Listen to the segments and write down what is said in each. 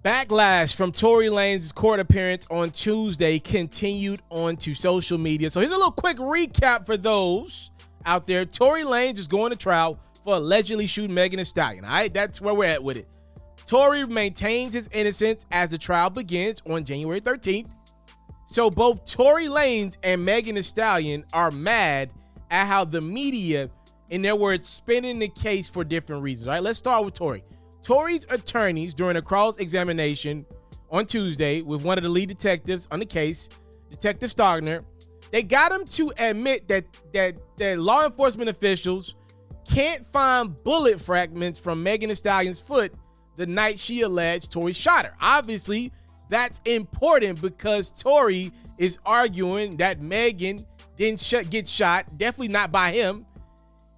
Backlash from Tory Lanez's court appearance on Tuesday continued onto social media. So here's a little quick recap for those out there. Tory Lanez is going to trial for allegedly shooting Megan Thee Stallion. All right, that's where we're at with it. Tory maintains his innocence as the trial begins on January 13th. So both Tory Lanez and Megan Thee Stallion are mad at how the media, in their words, spinning the case for different reasons. All right, let's start with Tory. Tory's attorneys, during a cross-examination on Tuesday with one of the lead detectives on the case, Detective Stallion, they got him to admit that law enforcement officials can't find bullet fragments from Megan Thee Stallion's foot the night she alleged Tory shot her. Obviously, that's important because Tory is arguing that Megan didn't get shot, definitely not by him.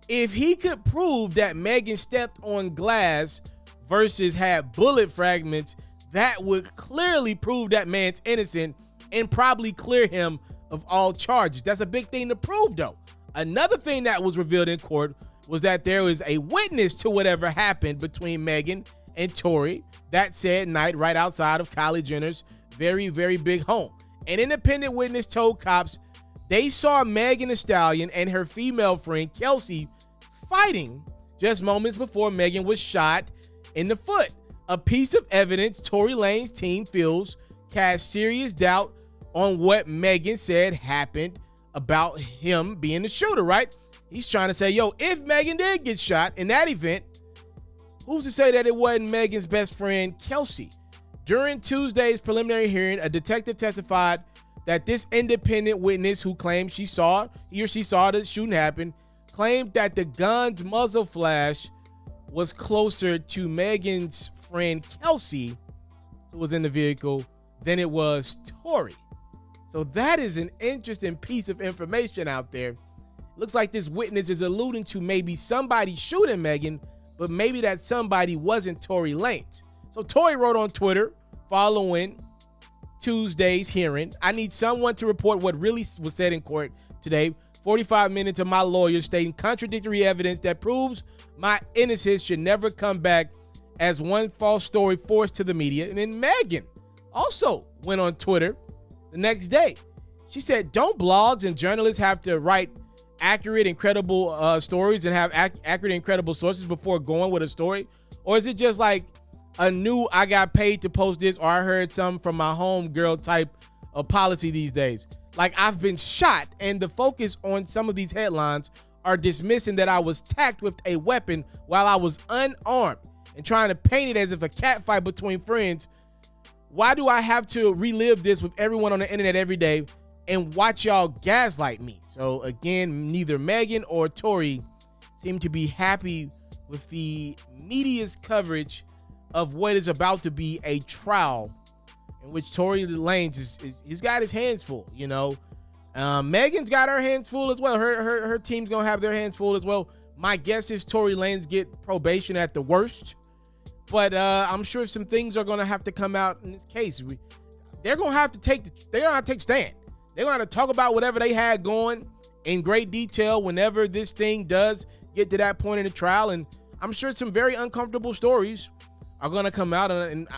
If he could prove that Megan stepped on glass versus had bullet fragments, that would clearly prove that man's innocent and probably clear him of all charges. That's a big thing to prove, though. Another thing that was revealed in court was that there was a witness to whatever happened between Megan and Tory that said night right outside of Kylie Jenner's very, very big home. An independent witness told cops they saw Megan Thee Stallion and her female friend Kelsey fighting just moments before Megan was shot in the foot. A piece of evidence Tory Lanez's team feels casts serious doubt on what Megan said happened about him being the shooter, right? He's trying to say, yo, if Megan did get shot in that event, who's to say that it wasn't Megan's best friend, Kelsey? During Tuesday's preliminary hearing, a detective testified that this independent witness who claimed he or she saw the shooting happen, claimed that the gun's muzzle flash was closer to Megan's friend Kelsey, who was in the vehicle, than it was Tory. So that is an interesting piece of information out there. Looks like this witness is alluding to maybe somebody shooting Megan, but maybe that somebody wasn't Tory Lanez. So Tory wrote on Twitter following Tuesday's hearing, I need someone to report what really was said in court today. 45 minutes of my lawyer stating contradictory evidence that proves my innocence should never come back as one false story forced to the media. And then Megan also went on Twitter the next day. She said, don't blogs and journalists have to write accurate and credible stories and have accurate and credible sources before going with a story? Or is it just like a new I got paid to post this or I heard something from my home girl type of policy these days? Like, I've been shot, and the focus on some of these headlines are dismissing that I was attacked with a weapon while I was unarmed and trying to paint it as if a cat fight between friends. Why do I have to relive this with everyone on the internet every day and watch y'all gaslight me? So again, neither Megan or Tory seem to be happy with the media's coverage of what is about to be a trial in which Tory Lanez he's got his hands full, you know. Megan's got her hands full as well. Her team's gonna have their hands full as well. My guess is Tory Lanez get probation at the worst, but I'm sure some things are gonna have to come out in this case. They're gonna have to take stand. They're gonna have to talk about whatever they had going in great detail whenever this thing does get to that point in the trial, and I'm sure some very uncomfortable stories are gonna come out. And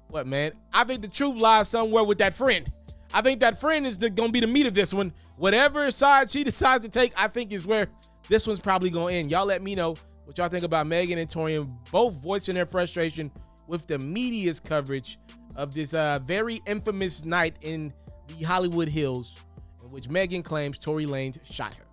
what, man? I think the truth lies somewhere with that friend. I think that friend is going to be the meat of this one. Whatever side she decides to take, I think is where this one's probably going to end. Y'all let me know what y'all think about Megan and Tory, both voicing their frustration with the media's coverage of this very infamous night in the Hollywood Hills in which Megan claims Tory Lanez shot her.